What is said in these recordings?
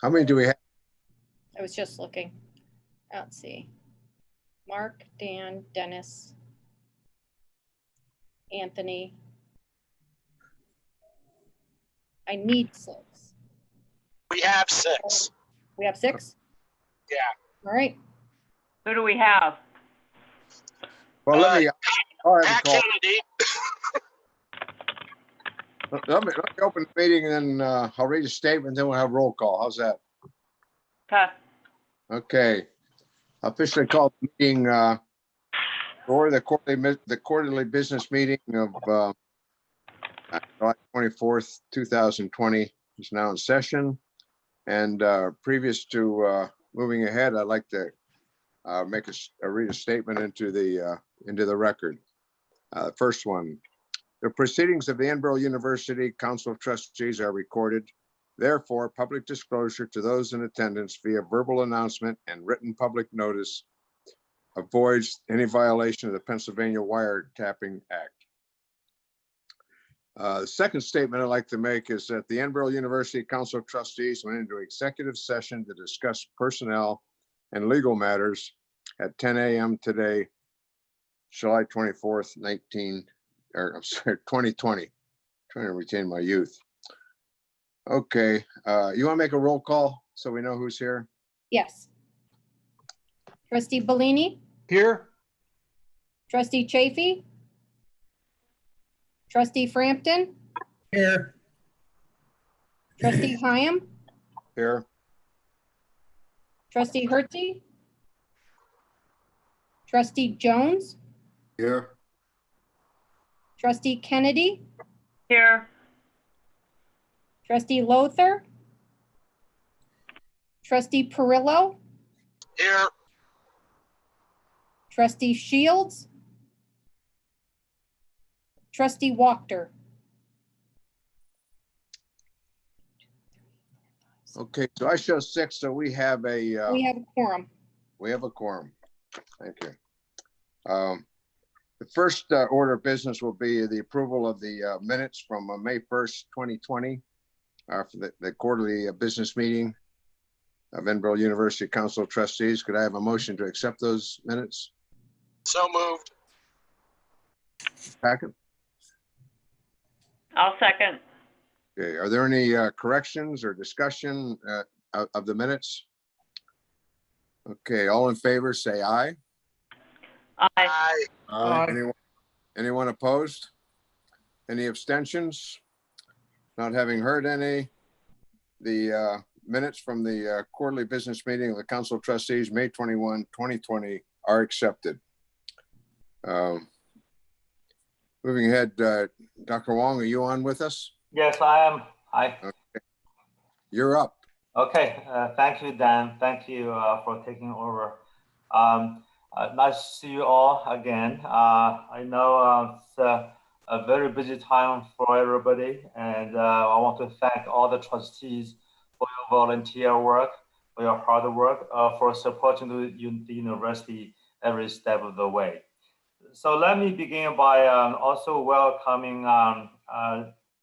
How many do we have? I was just looking. Let's see. Mark, Dan, Dennis, Anthony. I need 6. We have 6. We have 6? Yeah. All right. Who do we have? Well, let me Pat Kennedy. let me open the meeting and then I'll read a statement, then we'll have roll call. How's that? Okay. Okay. Officially called the meeting for the quarterly business meeting of July 24th, 2020 is now in session. And previous to moving ahead, I'd like to read a statement into the record. First one, the proceedings of the Edinboro University Council of Trustees are recorded. Therefore, public disclosure to those in attendance via verbal announcement and written public notice avoids any violation of the Pennsylvania Wiretapping Act. The second statement I'd like to make is that the Edinboro University Council of Trustees went into executive session to discuss personnel and legal matters at 10 a.m. today, July 24th, 2020. Trying to retain my youth. Okay, you want to make a roll call so we know who's here? Yes. Trustee Bellini? Here. Trustee Chafee? Trustee Frampton? Here. Trustee Hyam? Here. Trustee Hertzie? Trustee Jones? Here. Trustee Kennedy? Here. Trustee Lothar? Trustee Perillo? Here. Trustee Shields? Trustee Wachter? Okay, so I show 6, so we have a We have a quorum. we have a quorum. Thank you. The first order of business will be the approval of the minutes from May 1st, 2020 for the quarterly business meeting of Edinboro University Council of Trustees. Could I have a motion to accept those minutes? So moved. Packet? I'll second. Okay, are there any corrections or discussion of the minutes? Okay, all in favor, say aye. Aye. Aye. Anyone opposed? Any abstentions? Not having heard any, the minutes from the quarterly business meeting of the Council of Trustees, May 21, 2020 are accepted. Moving ahead, Dr. Wong, are you on with us? Yes, I am. Hi. Okay. You're up. Okay. Thank you, Dan. Thank you for taking over. Nice to see you all again. I know it's a very busy time for everybody, and I want to thank all the trustees for your volunteer work, for your hard work, for supporting the university every step of the way. So let me begin by also welcoming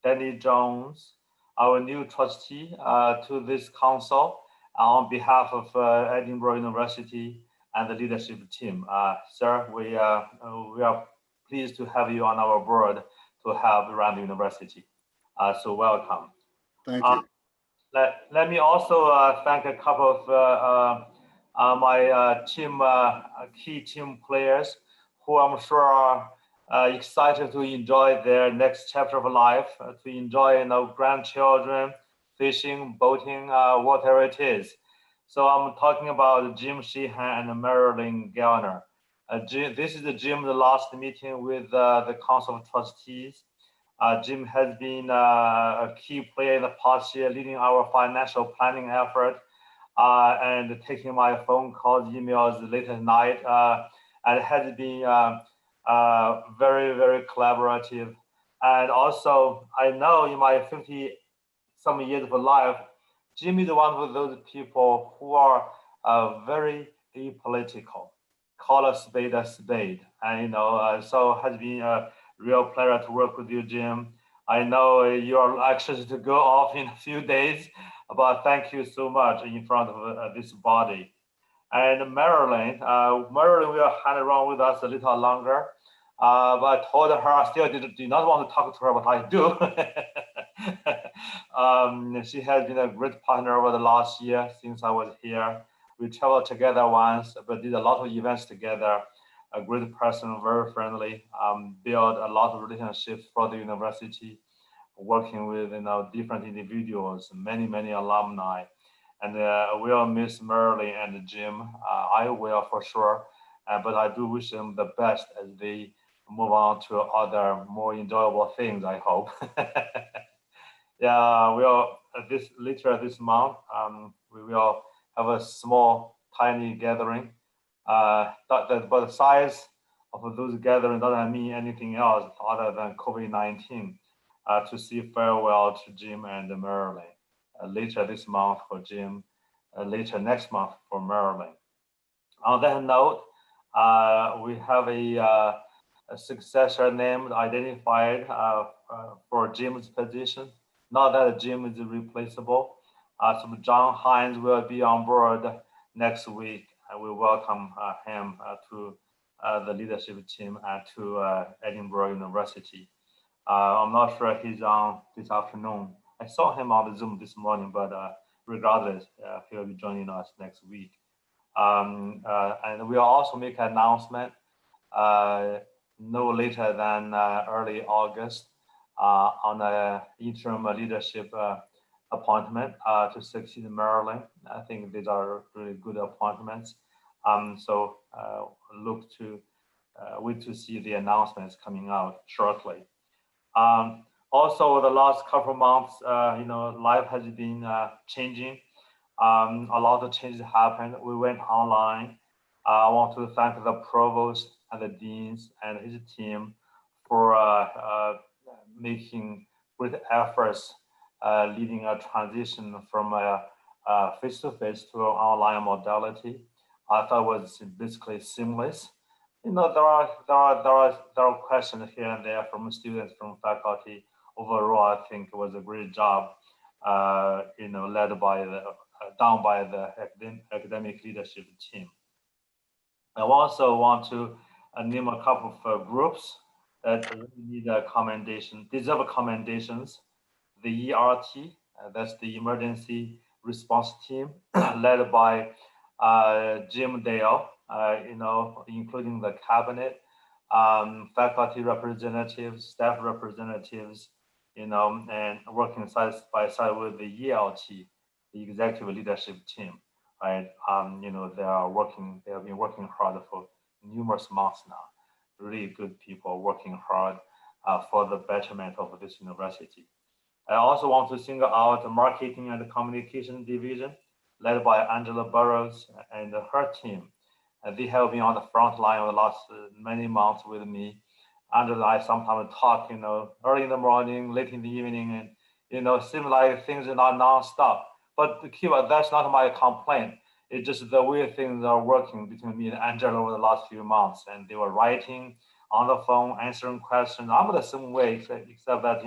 Danny Jones, our new trustee, to this council on behalf of Edinboro University and the leadership team. Sir, we are pleased to have you on our board to help run the university. So welcome. Thank you. Let me also thank a couple of my key team players who I'm sure are excited to enjoy their next chapter of life, to enjoy grandchildren, fishing, boating, whatever it is. So I'm talking about Jim Sheehan and Marilyn Gellner. This is Jim's last meeting with the Council of Trustees. Jim has been a key player in the past year, leading our financial planning effort and taking my phone calls, emails late at night, and has been very, very collaborative. And also, I know in my 50-some years of life, Jim is one of those people who are very apolitical, call a spade, and so has been a real pleasure to work with you, Jim. I know you are anxious to go off in a few days, But thank you so much in front of this body. And Marilyn, Marilyn will hang around with us a little longer. But I told her I still did not want to talk to her, but I do. She has been a great partner over the last year since I was here. We traveled together once, but did a lot of events together. A great person, very friendly, built a lot of relationships for the university, working with different individuals, many alumni. And we'll miss Marilyn and Jim. I will for sure, but I do wish them the best as they move on to other more enjoyable things, I hope. Yeah, we'll later this month, we will have a small, tiny gathering. But the size of those gatherings doesn't mean anything else other than COVID-19. To say farewell to Jim and Marilyn. Later this month for Jim, later next month for Marilyn. On that note, we have a successor name identified for Jim's position. Not that Jim is replaceable. So John Hines will be on board next week. I will welcome him to the leadership team to Edinboro University. I'm not sure he's on this afternoon. I saw him on the Zoom this morning, but regardless, he'll be joining us next week. And we'll also make an announcement no later than early August on an interim leadership appointment to succeed Marilyn. I think these are really good appointments. So wait to see the announcements coming out shortly. Also, the last couple of months, life has been changing. A lot of changes happened. We went online. I want to thank the provost and the deans and his team for making great efforts leading a transition from a face-to-face to an online modality. I thought it was basically seamless. There are questions here and there from students, from faculty. Overall, I think it was a great job, led by done by the academic leadership team. I also want to name a couple of groups that really need a commendation, deserve commendations. The ERT, that's the Emergency Response Team, led by Jim Dale, including the cabinet, faculty representatives, staff representatives, and working side by side with the ELT, the executive leadership team, right? They have been working hard for numerous months now. Really good people working hard for the betterment of this university. I also want to single out the marketing and the communication division, led by Angela Burrows and her team. They have been on the front line of the last many months with me. Angela and I sometimes talk, early in the morning, late in the evening, and seem like things are not nonstop. But that's not my complaint. It's just the way things are working between me and Angela over the last few months. And they were writing on the phone, answering questions. I'm the same way, except that,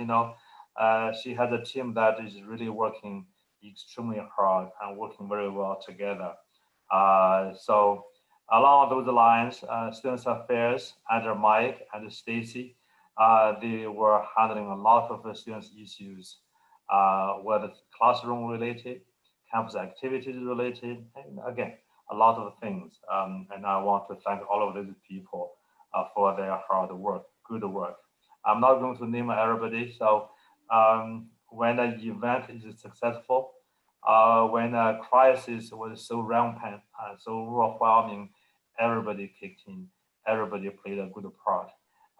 she has a team that is really working extremely hard and working very well together. So along those lines, Students Affairs under Mike and Stacy, they were handling a lot of students' issues, whether it's classroom related, campus activities related, and again, a lot of things. And I want to thank all of these people for their hard work, good work. I'm not going to name everybody. So when an event is successful, when a crisis was so rampant, so overwhelming, everybody kicked in. Everybody played a good part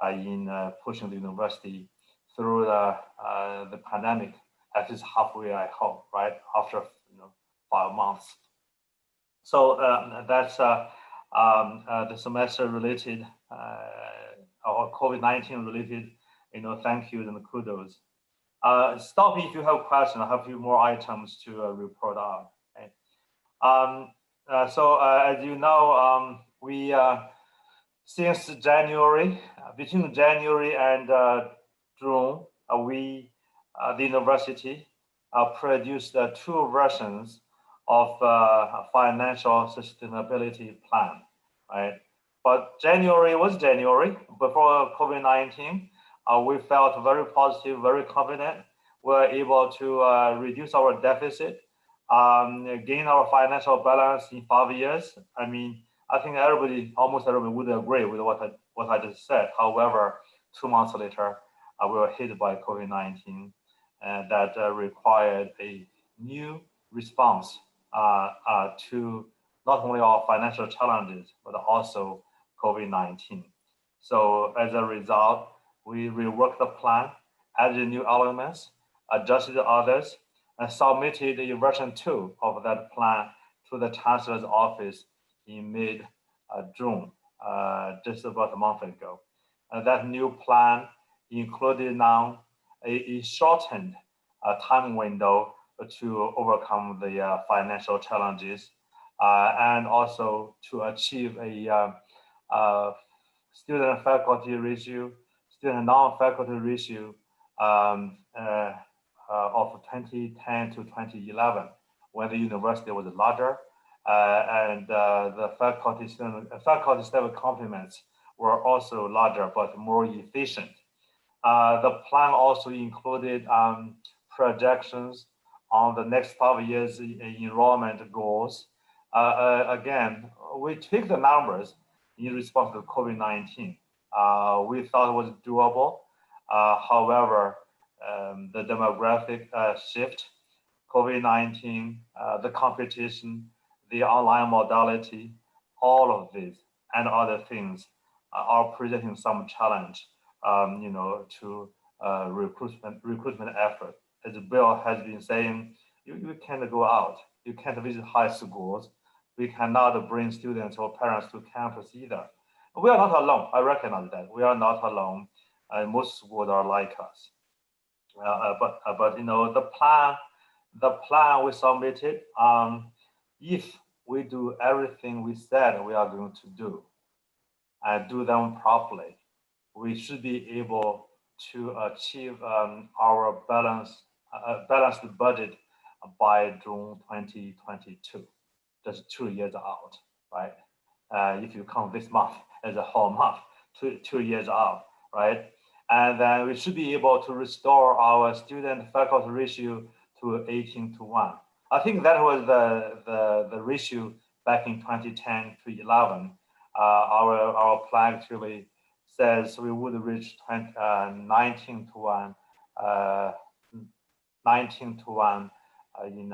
in pushing the university through the pandemic, at least halfway, I hope, right, after 5 months. So that's the semester related or COVID-19 related, thank you and kudos. Stop me if you have questions. I have a few more items to report on. Okay. So as you know, we since January, between January and June, the university produced two versions of financial sustainability plan, right? But January was January, before COVID-19. We felt very positive, very confident. We were able to reduce our deficit, gain our financial balance in 5 years. I mean, I think almost everybody would agree with what I just said. However, 2 months later, we were hit by COVID-19, and that required a new response to not only our financial challenges, but also COVID-19. So as a result, we reworked the plan, added new elements, adjusted others, and submitted a version 2 of that plan to the Chancellor's office in mid-June, just about a month ago. And that new plan included now a shortened time window to overcome the financial challenges and also to achieve a student faculty ratio, student non-faculty ratio of 2010 to 2011, when the university was larger and the faculty staff complements were also larger but more efficient. The plan also included projections on the next 5 years enrollment goals. Again, we tweaked the numbers in response to COVID-19. We thought it was doable. However, the demographic shift, COVID-19, the competition, the online modality, all of these and other things are presenting some challenge, to recruitment effort. As Bill has been saying, you can't go out, you can't visit high schools, we cannot bring students or parents to campus either. We are not alone. I recognize that we are not alone. Most schools are like us. But the plan we submitted, if we do everything we said we are going to do and do them properly, we should be able to achieve our balanced budget by June 2022. That's 2 years out, right? If you count this month as a whole month, 2 years out, right? And then we should be able to restore our student-faculty ratio to 18:1. I think that was the ratio back in 2010 to 11. Our plan actually says we would reach 19:1 in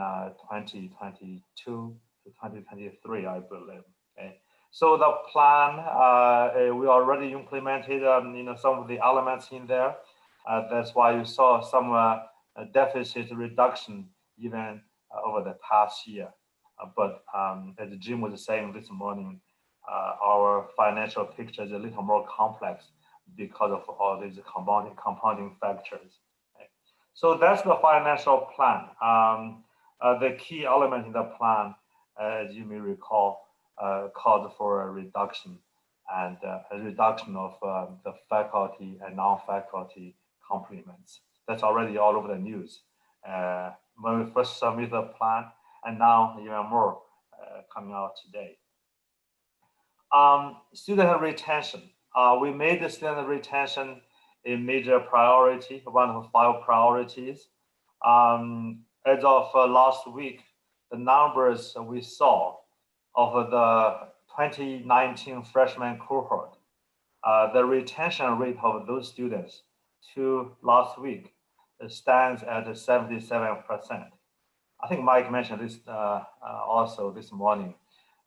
2022 to 2023, I believe. Okay. So the plan, we already implemented some of the elements in there. That's why you saw some deficit reduction even over the past year. But as Jim was saying this morning, our financial picture is a little more complex because of all these compounding factors. Okay. So that's the financial plan. The key element in the plan, as you may recall, called for a reduction of the faculty and non-faculty complements. That's already all over the news. When we first submitted the plan, and now even more coming out today. Student retention. We made the student retention a major priority, one of 5 priorities. As of last week, the numbers we saw of the 2019 freshman cohort, the retention rate of those students to last week stands at 77%. I think Mike mentioned this also this morning.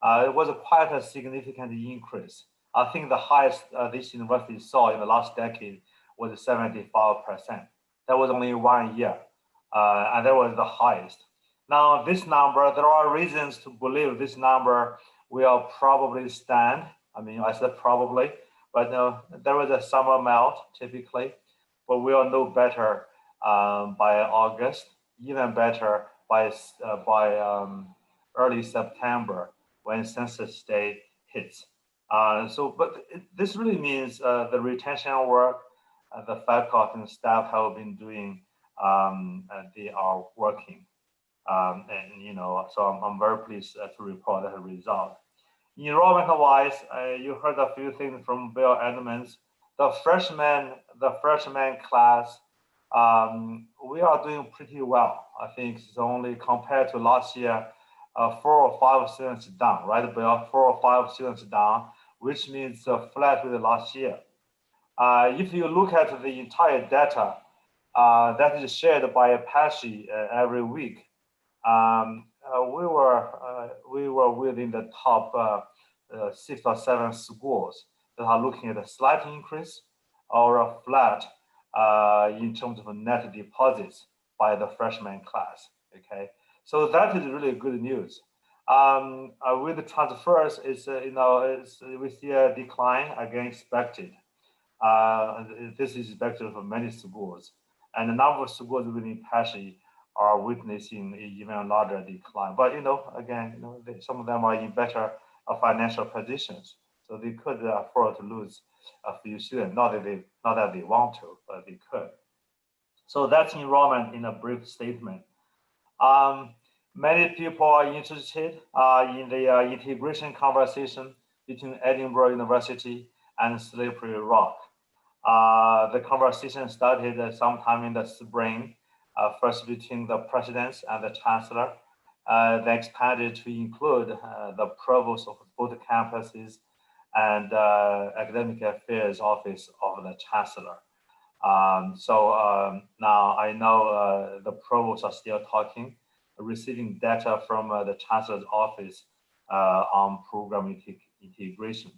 It was quite a significant increase. I think the highest this university saw in the last decade was 75%. That was only 1 year, and that was the highest. Now, this number, there are reasons to believe this number will probably stand. I mean, I said probably, but there was a summer melt typically, but we'll know better by August, even better by early September when census day hits. But this really means the retention work the faculty and staff have been doing they are working. So I'm very pleased to report that result. Enrollment-wise, you heard a few things from Bill Edmonds. The freshman class, we are doing pretty well. I think it's only compared to last year, 4 or 5 students down, right, Bill? 4 or 5 students down, which means flat with last year. If you look at the entire data that is shared by Apache every week, we were within the top 6 or 7 schools that are looking at a slight increase or a flat in terms of net deposits by the freshman class. Okay, so that is really good news. With the transfers, we see a decline again expected. This is expected for many schools, and the number of schools within Apache are witnessing an even larger decline. But again, some of them are in better financial positions, so they could afford to lose a few students. Not that they want to, but they could. So that's enrollment in a brief statement. Many people are interested in the integration conversation between Edinboro University and Slippery Rock. The conversation started sometime in the spring, first between the presidents and the chancellor, then expanded to include the provost of both campuses and academic affairs office of the chancellor. Now I know the provosts are still talking, receiving data from the chancellor's office on program integration.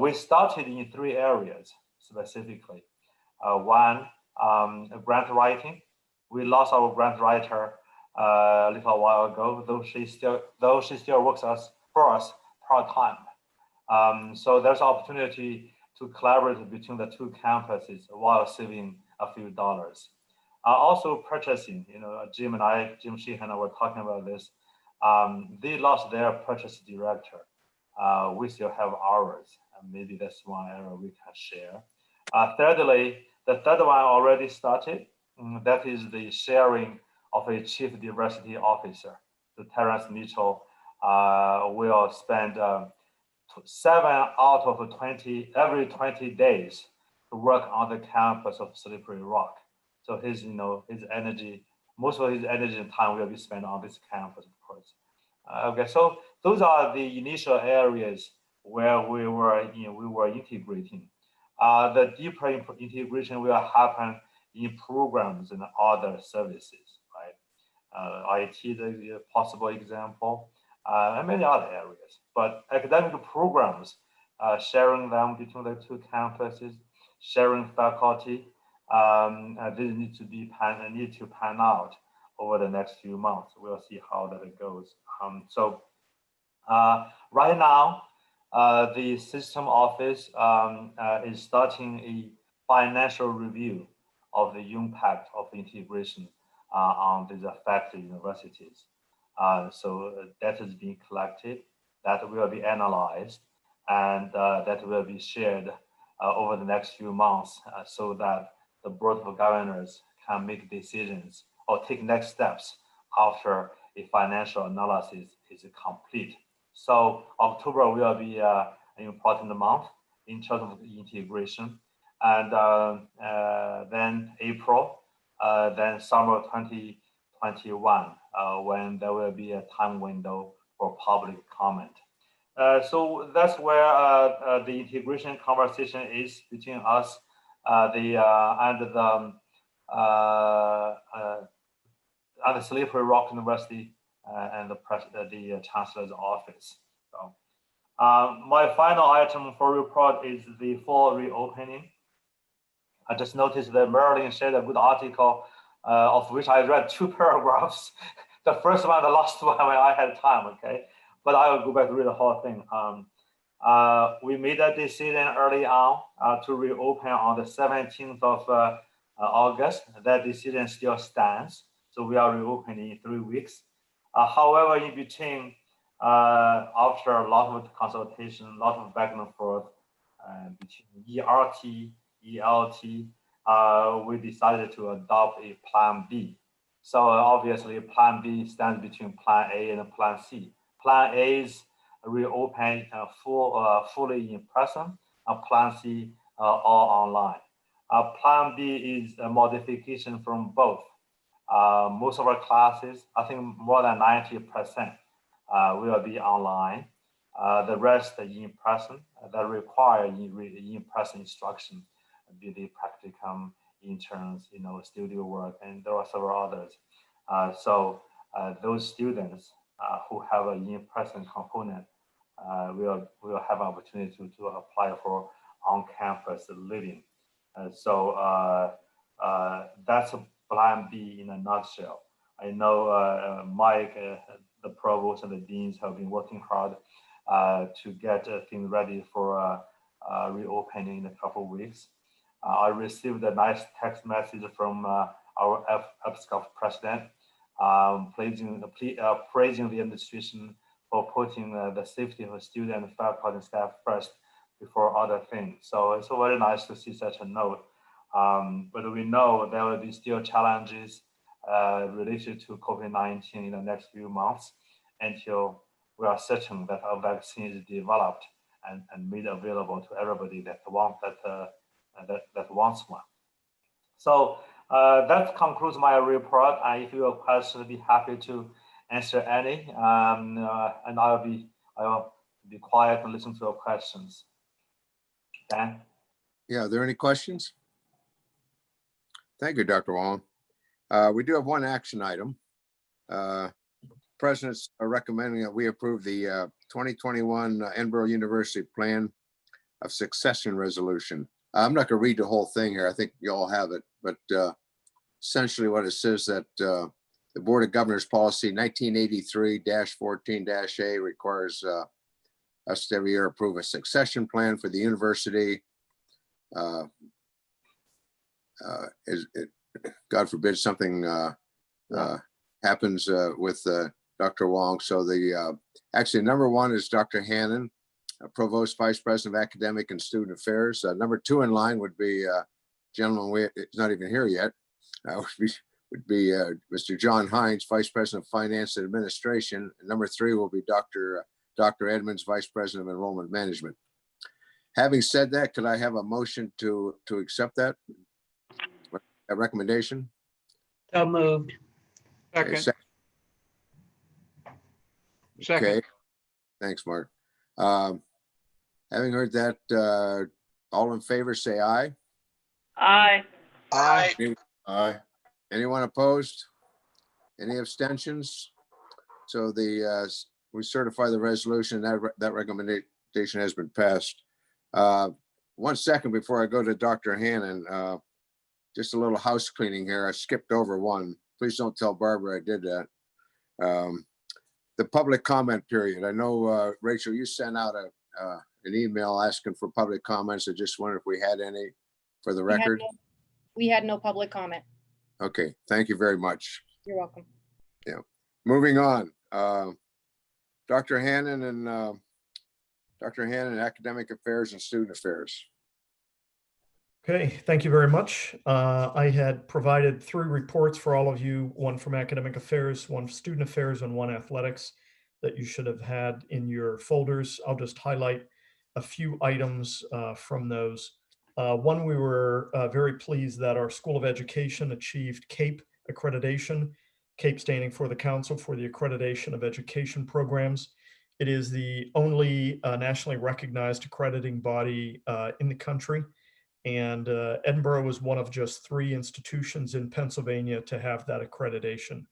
We started in 3 areas specifically. One, grant writing. We lost our grant writer a little while ago, though she still works for us part-time. So there's opportunity to collaborate between the 2 campuses while saving a few dollars. Also purchasing, Jim Sheehan and I were talking about this. They lost their purchase director. We still have ours, and maybe that's one area we can share. Thirdly, the third one already started. That is the sharing of a chief diversity officer. So Terrence Mitchell will spend 7 out of 20 every 20 days to work on the campus of Slippery Rock. So his energy, most of his energy and time will be spent on this campus, of course. Okay, so those are the initial areas where we were integrating. The deeper integration will happen in programs and other services, right? IT is a possible example, and many other areas. But academic programs, sharing them between the 2 campuses, sharing faculty, this need to pan out over the next few months. We'll see how that goes. Right now, the system office is starting a financial review of the impact of integration on these affected universities. So data is being collected, that will be analyzed, and that will be shared over the next few months so that the Board of Governors can make decisions or take next steps after a financial analysis is complete. So October will be an important month in terms of the integration, and then April, then summer 2021, when there will be a time window for public comment. So that's where the integration conversation is between us and the Slippery Rock University and the Chancellor's office. So, my final item for report is the fall reopening. I just noticed that Marilyn shared a good article of which I read 2 paragraphs. The first one, the last one when I had time, okay? But I will go back to read the whole thing. We made a decision early on to reopen on the 17th of August. That decision still stands. So we are reopening in 3 weeks. However, in between, after a lot of consultation, a lot of back and forth between ERT, ELT, we decided to adopt a Plan B. So obviously, Plan B stands between Plan A and Plan C. Plan A is reopen fully in person, and Plan C all online. Plan B is a modification from both. Most of our classes, I think more than 90%, will be online. The rest in person, that require in-person instruction, be the practicum, interns, studio work, and there are several others. So those students who have an in-person component will have opportunity to apply for on-campus living. So that's a Plan B in a nutshell. I know Mike, the provost, and the deans have been working hard to get things ready for reopening in a couple of weeks. I received a nice text message from our EPSCoF president, praising the administration for putting the safety of students, faculty, and staff first before other things. So it's very nice to see such a note. But we know there will be still challenges related to COVID-19 in the next few months until we are certain that a vaccine is developed and made available to everybody that wants one. So that concludes my report. If you have questions, I'll be happy to answer any, and I will be quiet and listen to your questions. Dan? Yeah, are there any questions? Thank you, Dr. Wong. We do have one action item. Presidents are recommending that we approve the 2021 Edinboro University Plan of Succession Resolution. I'm not going to read the whole thing here. I think you all have it, but essentially what it says that the Board of Governors Policy 1983-14-A requires us to every year approve a succession plan for the university. God forbid something happens with Dr. Wong. So actually number one is Dr. Hannon, Provost, Vice President of Academic and Student Affairs. Number two in line would be gentleman, it's not even here yet, would be Mr. John Hines, Vice President of Finance and Administration. And number three will be Dr. Edmonds, Vice President of Enrollment Management. Having said that, could I have a motion to accept that recommendation? So moved. Okay, Second. Okay, thanks, Mark. Having heard that, all in favor, say aye. Aye. Aye. Aye. Anyone opposed? Any abstentions? So we certify the resolution. That recommendation has been passed. 1 second before I go to Dr. Hannon, just a little house cleaning here. I skipped over one. Please don't tell Barbara I did that. The public comment period. I know, Rachel, you sent out an email asking for public comments. I just wondered if we had any for the record. We had no public comment. Okay, thank you very much. You're welcome. Yeah, moving on. Dr. Hannon, Academic Affairs and Student Affairs. Okay, thank you very much. I had provided 3 reports for all of you, one from Academic Affairs, one Student Affairs, and one Athletics that you should have had in your folders. I'll just highlight a few items from those. One, we were very pleased that our School of Education achieved CAPE accreditation, CAPE standing for the Council for the Accreditation of Education Programs. It is the only nationally recognized accrediting body in the country. And Edinboro was one of just 3 institutions in Pennsylvania to have that accreditation.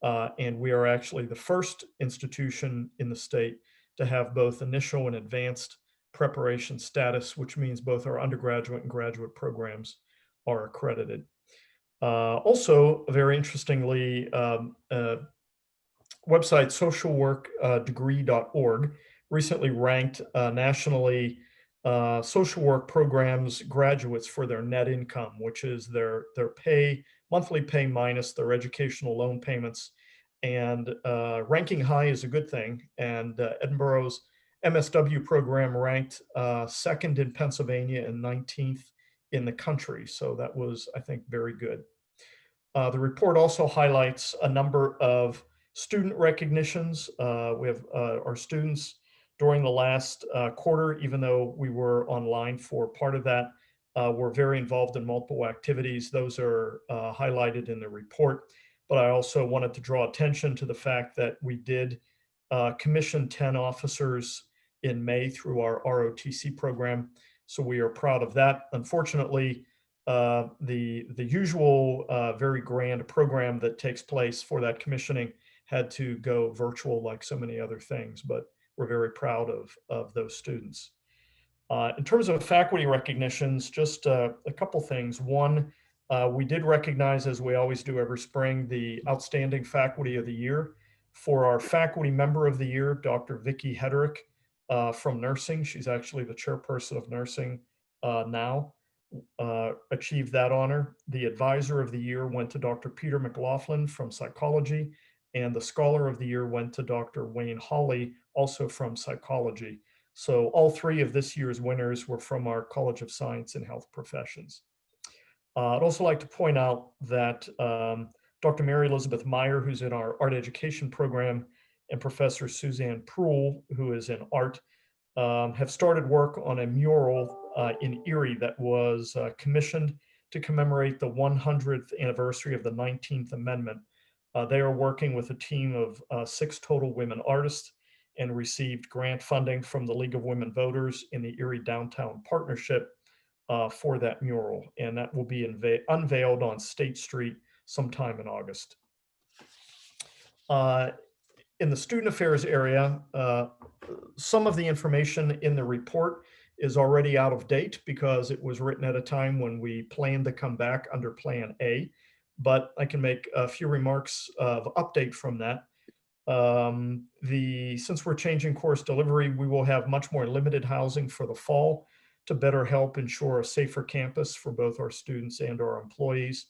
And we are actually the first institution in the state to have both initial and advanced preparation status, which means both our undergraduate and graduate programs are accredited. Also, very interestingly, website socialworkdegree.org recently ranked nationally social work programs graduates for their net income, which is their monthly pay minus their educational loan payments. And ranking high is a good thing. And Edinboro's MSW program ranked 2nd in Pennsylvania and 19th in the country. So that was, I think, very good. The report also highlights a number of student recognitions. We have our students during the last quarter, even though we were online for part of that, were very involved in multiple activities. Those are highlighted in the report. But I also wanted to draw attention to the fact that we did commission 10 officers in May through our ROTC program. So we are proud of that. Unfortunately, the usual very grand program that takes place for that commissioning had to go virtual like so many other things, but we're very proud of those students. In terms of faculty recognitions, just a couple things. One, we did recognize, as we always do every spring, the Outstanding Faculty of the Year. For our Faculty Member of the Year, Dr. Vicki Hederick from nursing, she's actually the chairperson of nursing now, achieved that honor. The Advisor of the Year went to Dr. Peter McLaughlin from psychology, and the Scholar of the Year went to Dr. Wayne Hawley, also from psychology. So all three of this year's winners were from our College of Science and Health Professions. I'd also like to point out that Dr. Mary Elizabeth Meyer, who's in our art education program, and Professor Suzanne Proul, who is in art, have started work on a mural in Erie that was commissioned to commemorate the 100th anniversary of the 19th Amendment. They are working with a team of 6 total women artists and received grant funding from the League of Women Voters in the Erie Downtown Partnership for that mural. And that will be unveiled on State Street sometime in August. In the student affairs area, some of the information in the report is already out of date because it was written at a time when we planned to come back under Plan A, but I can make a few remarks of update from that. Since we're changing course delivery, we will have much more limited housing for the fall to better help ensure a safer campus for both our students and our employees.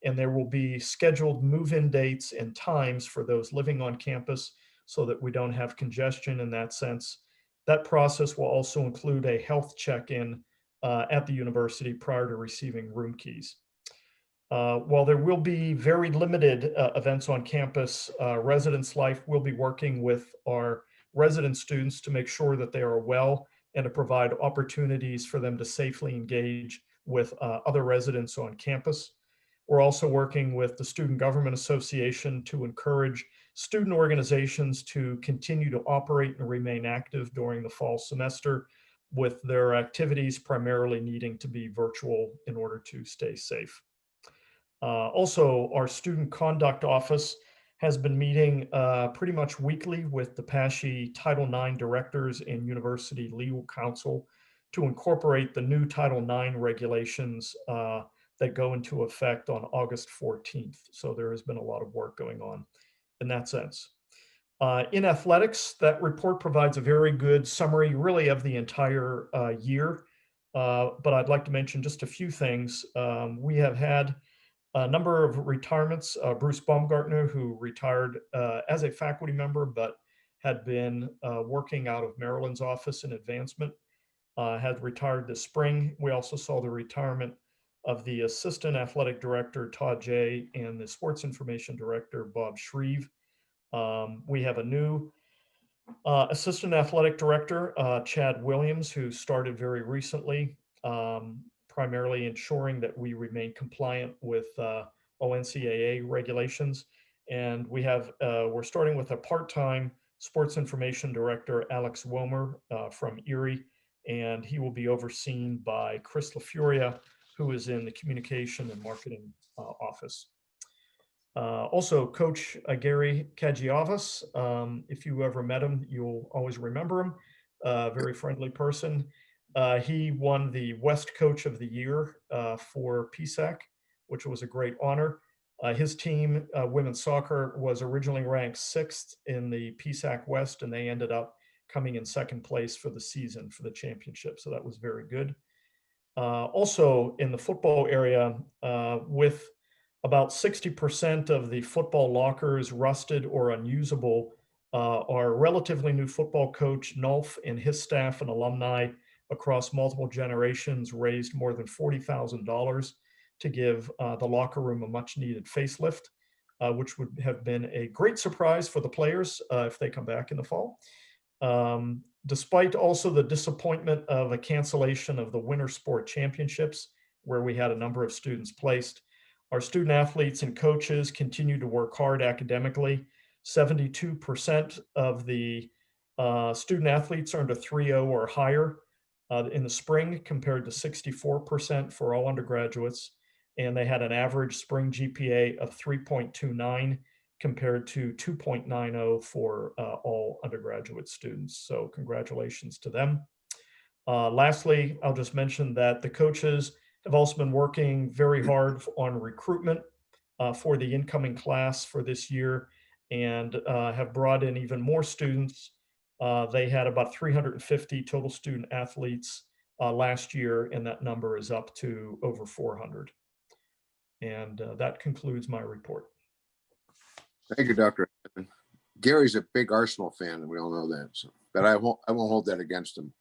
And there will be scheduled move-in dates and times for those living on campus so that we don't have congestion in that sense. That process will also include a health check-in at the university prior to receiving room keys. While there will be very limited events on campus, Residence Life will be working with our resident students to make sure that they are well and to provide opportunities for them to safely engage with other residents on campus. We're also working with the Student Government Association to encourage student organizations to continue to operate and remain active during the fall semester, with their activities primarily needing to be virtual in order to stay safe. Also, our Student Conduct Office has been meeting pretty much weekly with the PASHE Title IX directors and University Legal Counsel to incorporate the new Title IX regulations that go into effect on August 14th. So there has been a lot of work going on in that sense. In athletics, that report provides a very good summary really of the entire year, but I'd like to mention just a few things. We have had a number of retirements. Bruce Baumgartner, who retired as a faculty member, but had been working out of Maryland's office in advancement, had retired this spring. We also saw the retirement of the assistant athletic director, Todd Jay, and the sports information director, Bob Shreve. We have a new assistant athletic director, Chad Williams, who started very recently, primarily ensuring that we remain compliant with ONCAA regulations. And we're starting with a part-time sports information director, Alex Wilmer from Erie, and he will be overseen by Chris LaFuria, who is in the communication and marketing office. Also, Coach Gary Kajiavas, if you ever met him, you'll always remember him, very friendly person. He won the West Coach of the Year for PSAC, which was a great honor. His team, women's soccer, was originally ranked 6th in the PSAC West, and they ended up coming in 2nd place for the season for the championship. So that was very good. Also in the football area, with about 60% of the football lockers rusted or unusable, our relatively new football coach, Nolf, and his staff and alumni across multiple generations raised more than $40,000 to give the locker room a much needed facelift, which would have been a great surprise for the players if they come back in the fall. Despite also the disappointment of a cancellation of the Winter Sport Championships, where we had a number of students placed, our student athletes and coaches continue to work hard academically. 72% of the student athletes earned a 3.0 or higher in the spring, compared to 64% for all undergraduates. And they had an average spring GPA of 3.29 compared to 2.90 for all undergraduate students. So congratulations to them. Lastly, I'll just mention that the coaches have also been working very hard on recruitment for the incoming class for this year, and have brought in even more students. They had about 350 total student athletes last year, and that number is up to over 400. And that concludes my report. Thank you, Dr. Gary's a big Arsenal fan, and we all know that. So, but I won't hold that against him.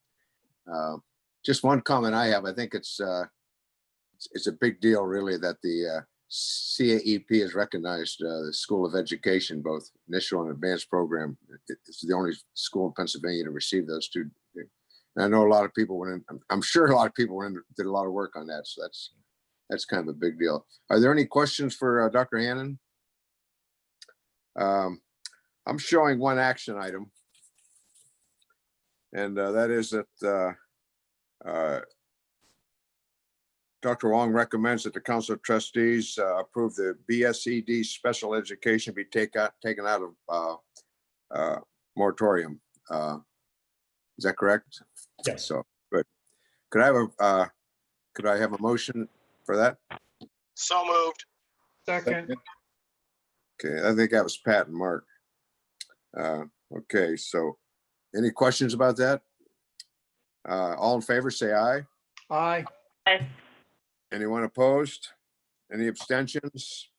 Just one comment I have. I think it's a big deal, really, that the CAEP has recognized the School of Education, both initial and advanced program. It's the only school in Pennsylvania to receive those two. And I know a lot of people went in. I'm sure a lot of people went in, did a lot of work on that. So that's kind of a big deal. Are there any questions for Dr. Hannon? I'm showing one action item, and that is that Dr. Wong recommends that the Council of Trustees approve the BSED special education be taken out of moratorium. Is that correct? Yes. So good. Could I have a motion for that? So moved. Second. Okay, I think that was Pat and Mark. Okay, so any questions about that? All in favor, say aye. Aye. Aye. Anyone opposed? Any abstentions?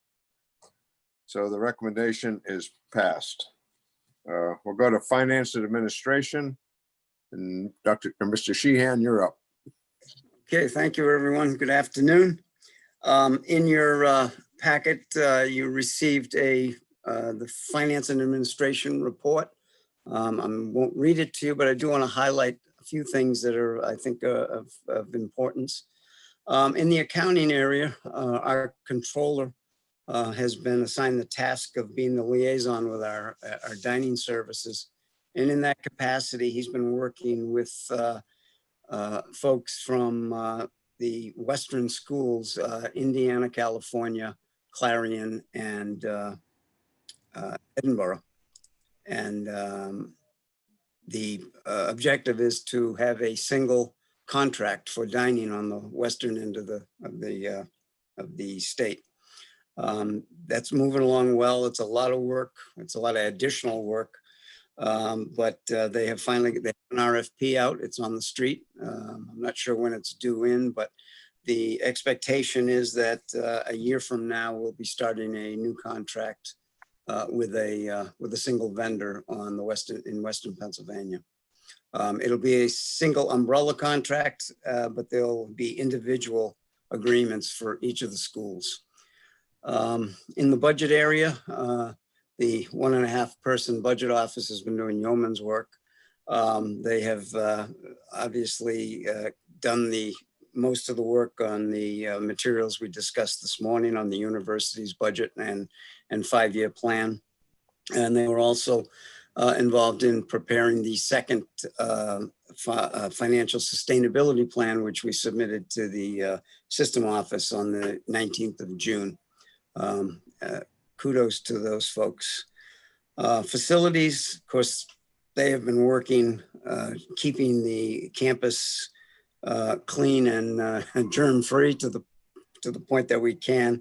So the recommendation is passed. We'll go to Finance and Administration. And Mr. Sheehan, you're up. Okay, thank you, everyone. Good afternoon. In your packet, you received the Finance and Administration report. I won't read it to you, but I do want to highlight a few things that are, I think, of importance. In the accounting area, our controller has been assigned the task of being the liaison with our dining services. And in that capacity, he's been working with folks from the Western schools, Indiana, California, Clarion, and Edinboro. And the objective is to have a single contract for dining on the western end of the state. That's moving along well. It's a lot of work. It's a lot of additional work. But they have finally got an RFP out. It's on the street. I'm not sure when it's due in, but the expectation is that a year from now, we'll be starting a new contract with a single vendor on the in Western Pennsylvania. It'll be a single umbrella contract, but there'll be individual agreements for each of the schools. In the budget area, the 1.5 person budget office has been doing yeoman's work. They have obviously done most of the work on the materials we discussed this morning on the university's budget and 5-year plan. And they were also involved in preparing the second financial sustainability plan, which we submitted to the system office on the 19th of June. Kudos to those folks. Facilities, of course, they have been working, keeping the campus clean and germ-free to the point that we can.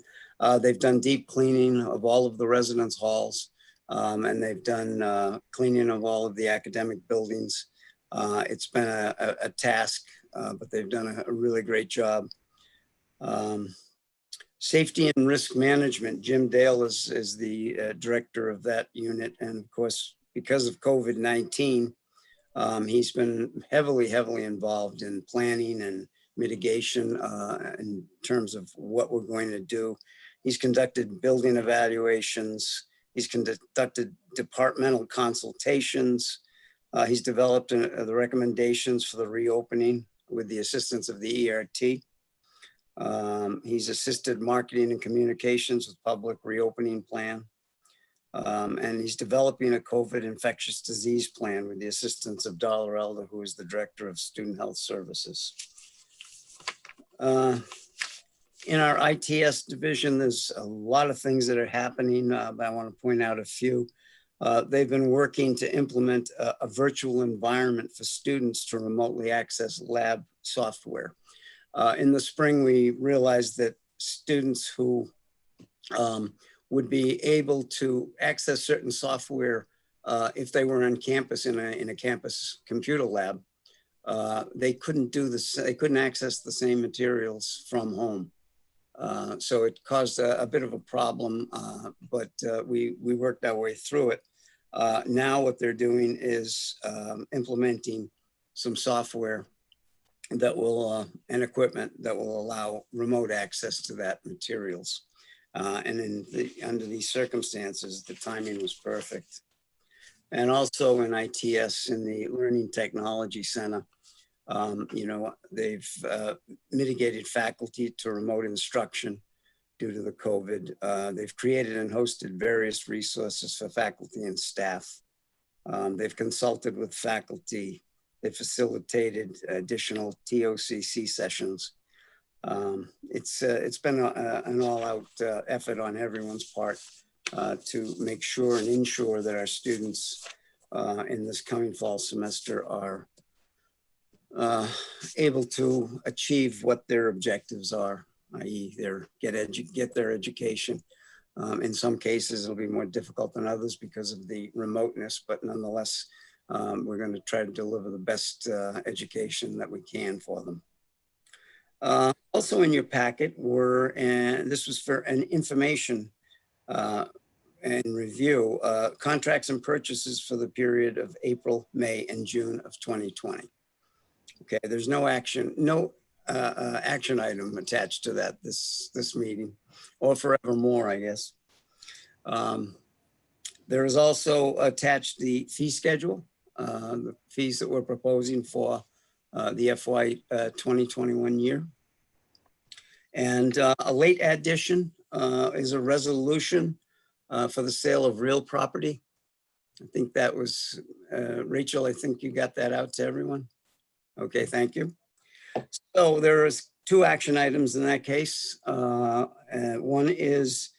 They've done deep cleaning of all of the residence halls, and they've done cleaning of all of the academic buildings. It's been a task, but they've done a really great job. Safety and risk management, Jim Dale is the director of that unit. And of course, because of COVID-19, He's been heavily involved in planning and mitigation in terms of what we're going to do. He's conducted building evaluations. He's conducted departmental consultations. He's developed the recommendations for the reopening with the assistance of the ERT. He's assisted marketing and communications with public reopening plan. And he's developing a COVID infectious disease plan with the assistance of Dollar Elder, who is the Director of Student Health Services. In our ITS division, there's a lot of things that are happening, but I want to point out a few. They've been working to implement a virtual environment for students to remotely access lab software. In the spring, we realized that students who would be able to access certain software if they were on campus in a campus computer lab, they couldn't do this. They couldn't access the same materials from home. So it caused a bit of a problem, but we worked our way through it. Now what they're doing is implementing some software that will, and equipment that will allow remote access to that materials. And under these circumstances, the timing was perfect. And also in ITS, in the Learning Technology Center, they've mitigated faculty to remote instruction due to the COVID. They've created and hosted various resources for faculty and staff. They've consulted with faculty. They facilitated additional TOCC sessions. It's been an all-out effort on everyone's part to make sure and ensure that our students in this coming fall semester are able to achieve what their objectives are, i.e. get their education. In some cases, it'll be more difficult than others because of the remoteness, but nonetheless, we're going to try to deliver the best education that we can for them. Also in your packet were, and this was for an information and review, contracts and purchases for the period of April, May, and June of 2020. Okay, there's no action item attached to that this meeting, or forevermore, I guess. There is also attached the fee schedule, the fees that we're proposing for the FY 2021 year. And a late addition is a resolution for the sale of real property. I think that was, Rachel, I think you got that out to everyone. Okay, thank you. So there is two action items in that case. One is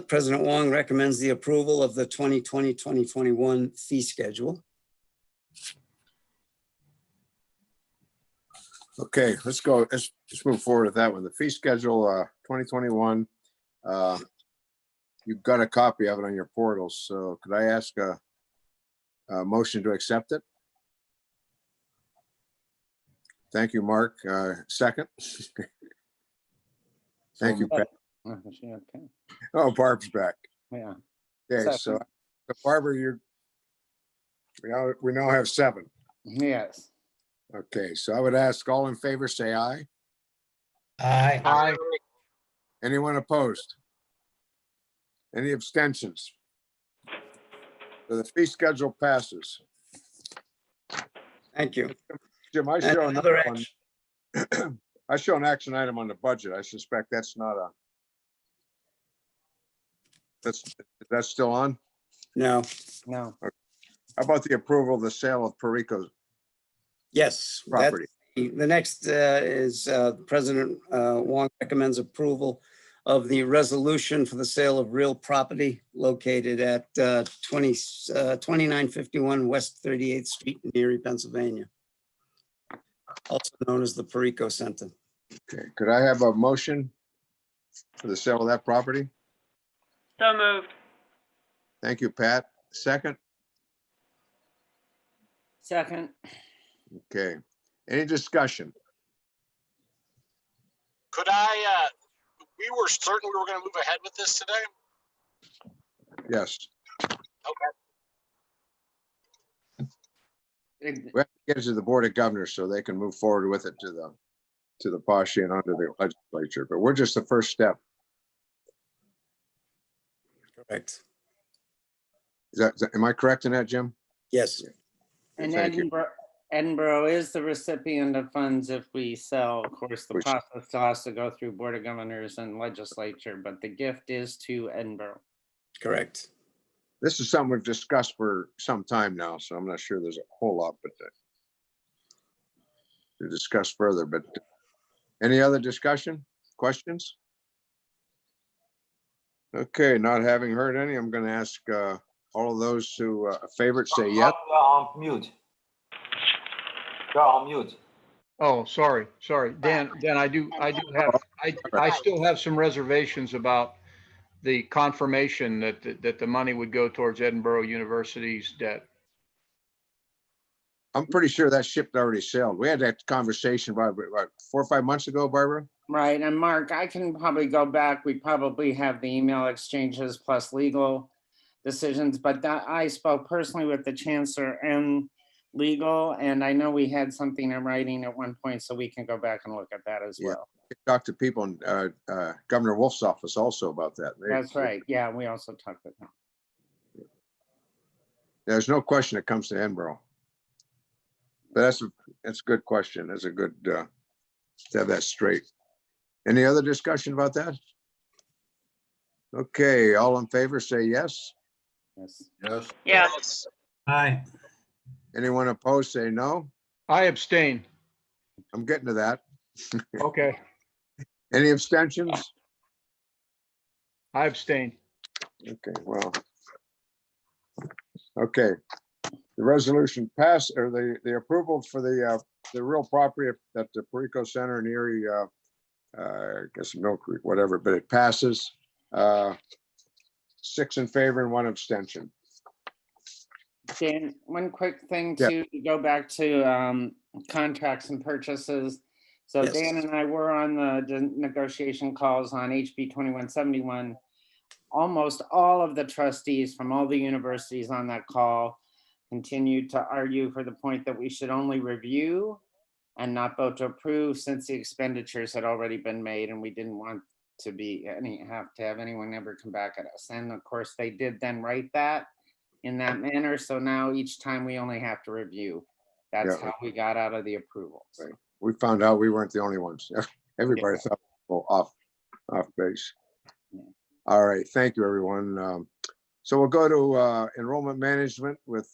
President Wong recommends the approval of the 2020-2021 fee schedule. Okay, let's go. Let's move forward with that one. The fee schedule 2021. You've got a copy of it on your portals. So could I ask a motion to accept it? Thank you, Mark. Second. Thank you, Pat. Okay. Oh, Barb's back. Yeah. Okay, Second. so Barbara, we now have 7. Yes. Okay, so I would ask all in favor, say aye. Aye. Aye. Anyone opposed? Any abstentions? So the fee schedule passes. Thank you. Jim, I And show another another one. action. I show an action item on the budget. I suspect that's not a. That's still on? No. No. How about the approval of the sale of Perico's Yes. property? The next is President Wong recommends approval of the resolution for the sale of real property located at 2951 West 38th Street in Erie, Pennsylvania, also known as the Perico Center. Okay, could I have a motion for the sale of that property? So moved. Thank you, Pat. Second? Second. Okay. Any discussion? Could I, we were certain we were going to move ahead with this today. Yes. Okay. We have to get it to the Board of Governors so they can move forward with it to the PASHI and onto the legislature, but we're just the first step. Correct. Am I correct in that, Jim? Yes. And Thank you. Edinboro is the recipient of funds if we sell. Of course, the Which- process still has to go through Board of Governors and legislature, but the gift is to Edinboro. Correct. This is something we've discussed for some time now, so I'm not sure there's a whole lot, but to discuss further, but any other discussion, questions? Okay, not having heard any, I'm going to ask all of those who favor it, say yes. You're on mute. You're on mute. Oh, sorry. Dan, I still have some reservations about the confirmation that the money would go towards Edinboro University's debt. I'm pretty sure that ship already sailed. We had that conversation about 4 or 5 months ago, Barbara. Right, and Mark, I can probably go back. We probably have the email exchanges plus legal decisions, but I spoke personally with the chancellor and legal, and I know we had something in writing at one point, so we can go back and look at that as Yeah. well. Talked to people in Governor Wolf's office also about that. That's right. Yeah, we also talked with them. There's no question it comes to Edinboro. But that's a good question. That's a good to have that straight. Any other discussion about that? Okay, all in favor, say yes. Yes. Yes. Yes. Aye. Anyone opposed, say no. I abstain. I'm getting to that. Okay, Any abstentions? I abstain. Okay, well. Okay. The resolution passed, or the approval for the real property at the Perico Center in Erie, I guess Mill Creek, whatever, but it passes. 6 in favor and 1 abstention. Dan, one quick thing Yeah. to go back to contracts and purchases. So Yes. Dan and I were on the negotiation calls on HB 2171. Almost all of the trustees from all the universities on that call continued to argue for the point that we should only review and not vote to approve since the expenditures had already been made, and we didn't want to have anyone ever come back at us. And of course, they did then write that in that manner. So now each time we only have to review. That's Yeah. how we got out of the approvals. Right. We found out we weren't the only ones. Everybody thought we were off base. Yeah. All right, thank you, everyone. So we'll go to enrollment management with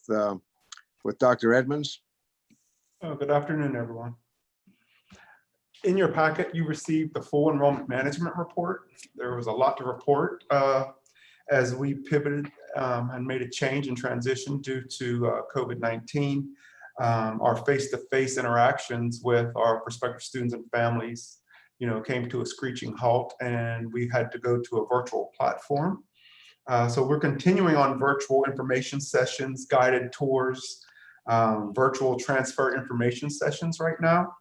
Dr. Edmonds. Oh, good afternoon, everyone. In your packet, you received the full enrollment management report. There was a lot to report as we pivoted and made a change and transition due to COVID-19. Our face-to-face interactions with our prospective students and families, came to a screeching halt, and we had to go to a virtual platform. So we're continuing on virtual information sessions, guided tours, virtual transfer information sessions right now.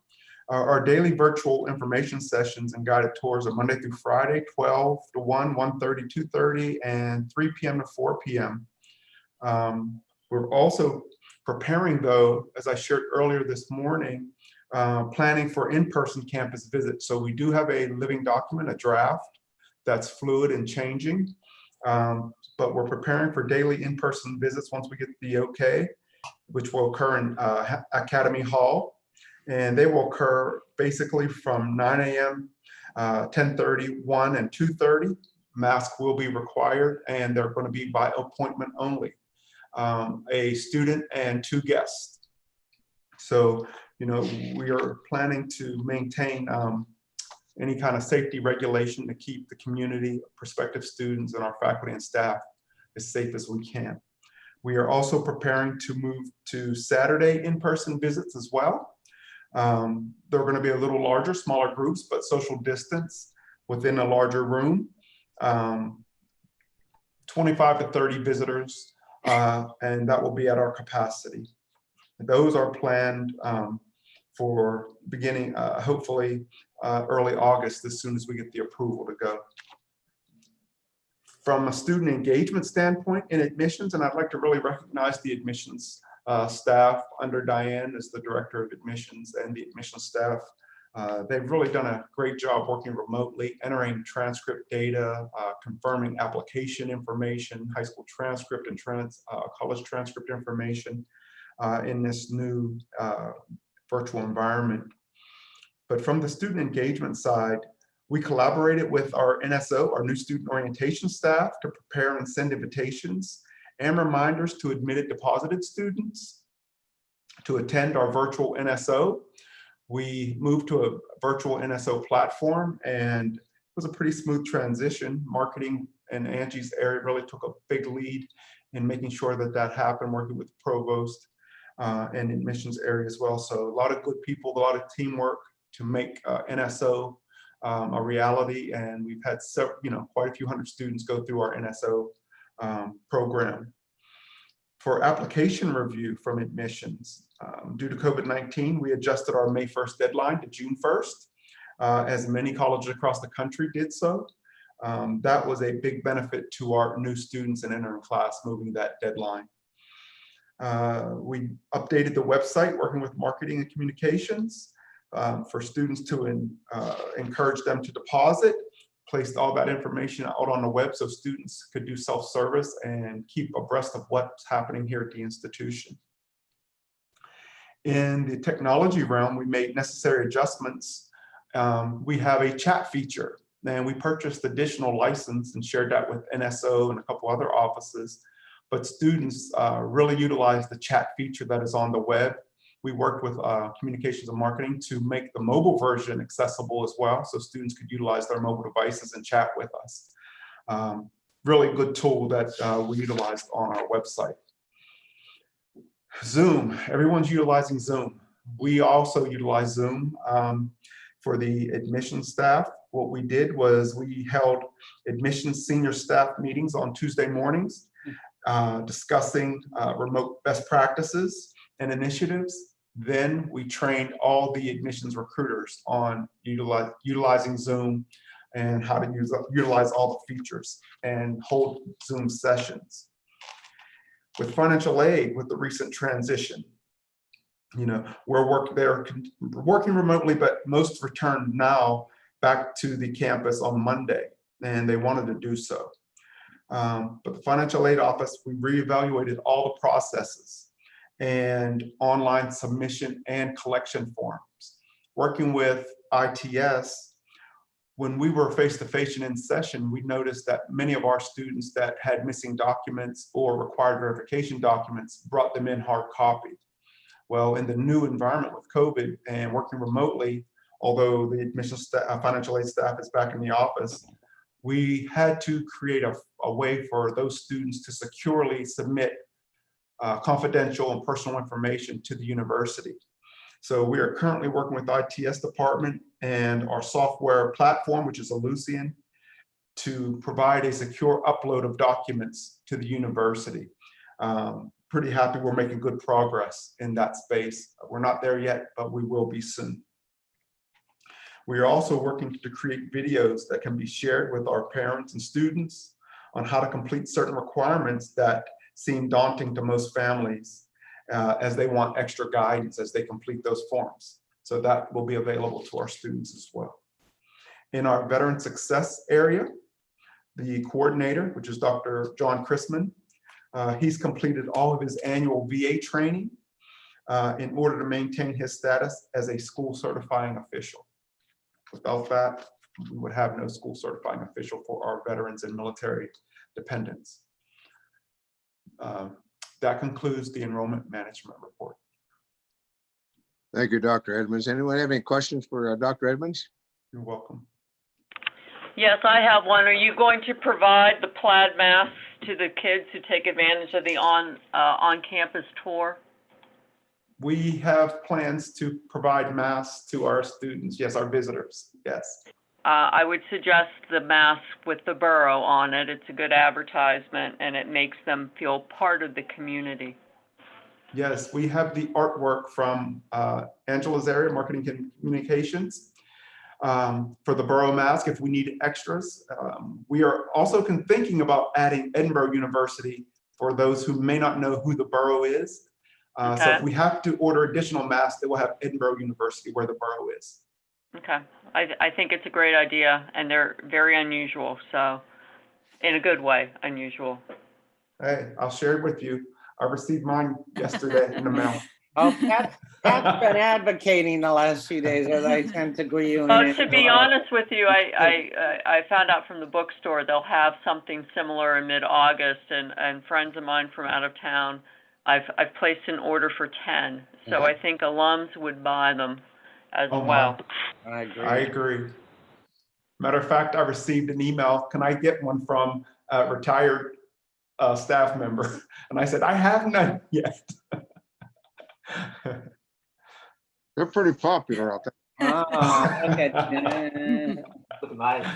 Our daily virtual information sessions and guided tours are Monday through Friday, 12 to 1, 1:30, 2:30, and 3 p.m. to 4 p.m. We're also preparing, though, as I shared earlier this morning, planning for in-person campus visits. So we do have a living document, a draft, that's fluid and changing, but we're preparing for daily in-person visits once we get the okay, which will occur in Academy Hall. And they will occur basically from 9 a.m., 10:30, 1, and 2:30. Mask will be required, and they're going to be by appointment only. A student and 2 guests. So, we are planning to maintain any kind of safety regulation to keep the community, prospective students, and our faculty and staff as safe as we can. We are also preparing to move to Saturday in-person visits as well. They're going to be a little larger, smaller groups, but social distance within a larger room. 25 to 30 visitors, and that will be at our capacity. Those are planned for beginning, hopefully, early August, as soon as we get the approval to go. From a student engagement standpoint in admissions, and I'd like to really recognize the admissions staff under Diane as the director of admissions and the admissions staff. They've really done a great job working remotely, entering transcript data, confirming application information, high school transcript and college transcript information in this new virtual environment. But from the student engagement side, we collaborated with our NSO, our new student orientation staff, to prepare and send invitations and reminders to admitted deposited students to attend our virtual NSO. We moved to a virtual NSO platform, and it was a pretty smooth transition. Marketing and Angie's area really took a big lead in making sure that that happened, working with the provost and admissions area as well. So a lot of good people, a lot of teamwork to make NSO a reality, and we've had quite a few hundred students go through our NSO program. For application review from admissions, due to COVID-19, we adjusted our May 1st deadline to June 1st, as many colleges across the country did so. That was a big benefit to our new students and entering class, moving that deadline. We updated the website, working with marketing and communications for students to encourage them to deposit, placed all that information out on the web so students could do self-service and keep abreast of what's happening here at the institution. In the technology realm, we made necessary adjustments. We have a chat feature, and we purchased additional license and shared that with NSO and a couple other offices. But students really utilize the chat feature that is on the web. We worked with communications and marketing to make the mobile version accessible as well, so students could utilize their mobile devices and chat with us. Really good tool that we utilized on our website. Zoom, everyone's utilizing Zoom. We also utilize Zoom for the admissions staff. What we did was we held admissions senior staff meetings on Tuesday mornings, discussing remote best practices and initiatives. Then we trained all the admissions recruiters on utilizing Zoom and how to utilize all the features and hold Zoom sessions. With financial aid, with the recent transition, we're working remotely, but most returned now back to the campus on Monday, and they wanted to do so. But the financial aid office, we reevaluated all the processes and online submission and collection forms. Working with ITS, when we were face-to-face and in session, we noticed that many of our students that had missing documents or required verification documents brought them in hard copy. Well, in the new environment with COVID and working remotely, although the admissions financial aid staff is back in the office, we had to create a way for those students to securely submit confidential and personal information to the university. So we are currently working with the ITS department and our software platform, which is Elucian, to provide a secure upload of documents to the university. Pretty happy we're making good progress in that space. We're not there yet, but we will be soon. We are also working to create videos that can be shared with our parents and students on how to complete certain requirements that seem daunting to most families as they want extra guidance as they complete those forms. So that will be available to our students as well. In our veteran success area, the coordinator, which is Dr. John Chrisman, he's completed all of his annual VA training in order to maintain his status as a school certifying official. Without that, we would have no school certifying official for our veterans and military dependents. That concludes the enrollment management report. Thank you, Dr. Edmonds. Anyone have any questions for Dr. Edmonds? You're welcome. Yes, I have one. Are you going to provide the plaid masks to the kids who take advantage of the on-campus tour? We have plans to provide masks to our students. Yes, our visitors. Yes. I would suggest the mask with the borough on it. It's a good advertisement and it makes them feel part of the community. Yes, we have the artwork from Angela's area, marketing and communications, for the borough mask if we need extras. We are also thinking about adding Edinboro University for those who may not know who the borough is. So Okay. if we have to order additional masks, they will have Edinboro University where the borough is. Okay, I think it's a great idea, and they're very unusual, so, in a good way, unusual. Hey, I'll share it with you. I received mine yesterday in the mail. Oh, Pat's been advocating the last few days, as I tend to agree you. Well, to be honest with you, I found out from the bookstore, they'll have something similar in mid-August, and friends of mine from out of town, I've placed an order for 10, so I think alums would buy them as Oh, well. I agree. I agree. Matter of fact, I received an email. Can I get one from a retired staff member? And I said, I have none yet. They're pretty popular out there. Oh, look at Nice.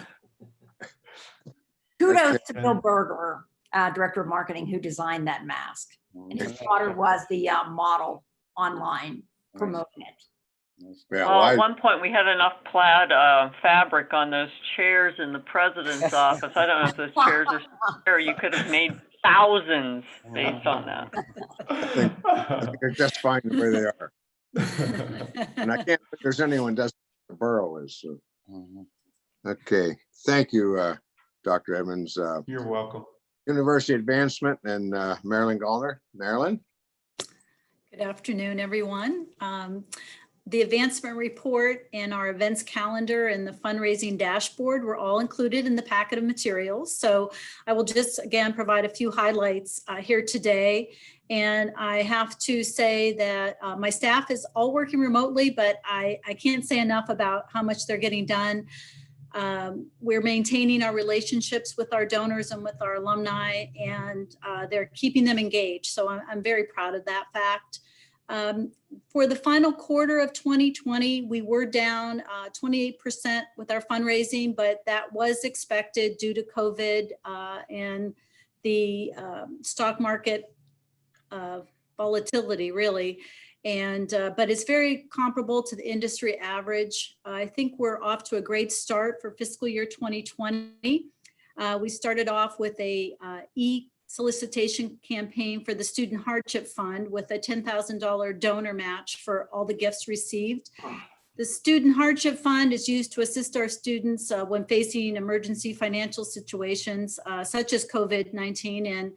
Kudos Okay. to Bill Berger, Director of Marketing, who designed that mask. And his daughter was the model online promoting it. Yeah, Well, well, at one point, we had enough plaid fabric on those chairs in the president's office. I don't know if those chairs are there. You could have made thousands based on that. I think they're just fine the way they are. And I can't think there's anyone does the borough is. So. Okay, thank you, Dr. Evans. You're welcome. University Advancement and Marilyn Gallner. Marilyn? Good afternoon, everyone. The advancement report and our events calendar and the fundraising dashboard were all included in the packet of materials. So I will just again provide a few highlights here today. And I have to say that my staff is all working remotely, but I can't say enough about how much they're getting done. We're maintaining our relationships with our donors and with our alumni, and they're keeping them engaged. So I'm very proud of that fact. For the final quarter of 2020, we were down 28% with our fundraising, but that was expected due to COVID and the stock market volatility, really. And but it's very comparable to the industry average. I think we're off to a great start for fiscal year 2020. We started off with a solicitation campaign for the Student Hardship Fund with a $10,000 donor match for all the gifts received. The Student Hardship Fund is used to assist our students when facing emergency financial situations such as COVID-19, and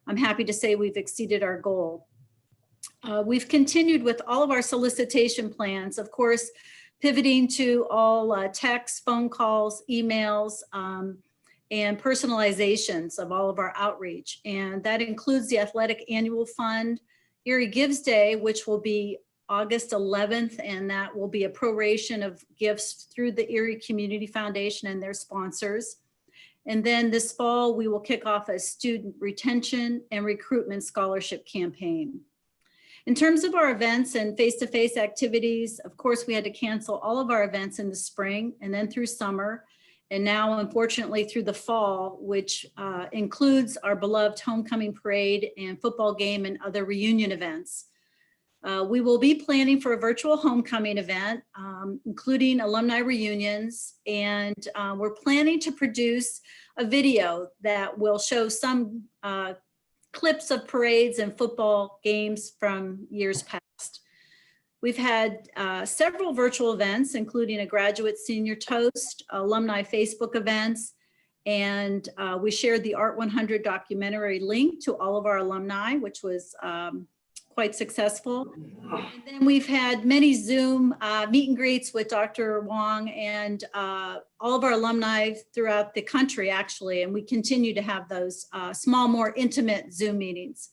I'm happy to say we've exceeded our goal. We've continued with all of our solicitation plans, of course, pivoting to all texts, phone calls, emails, and personalizations of all of our outreach. And that includes the Athletic Annual Fund, Erie Gives Day, which will be August 11th, and that will be a proration of gifts through the Erie Community Foundation and their sponsors. And then this fall, we will kick off a student retention and recruitment scholarship campaign. In terms of our events and face-to-face activities, of course, we had to cancel all of our events in the spring and then through summer. And now, unfortunately, through the fall, which includes our beloved homecoming parade and football game and other reunion events. We will be planning for a virtual homecoming event, including alumni reunions. And we're planning to produce a video that will show some clips of parades and football games from years past. We've had several virtual events, including a graduate senior toast, alumni Facebook events, and we shared the Art 100 documentary link to all of our alumni, which was quite successful. And then we've had many Zoom meet and greets with Dr. Wong and all of our alumni throughout the country, actually, and we continue to have those small, more intimate Zoom meetings.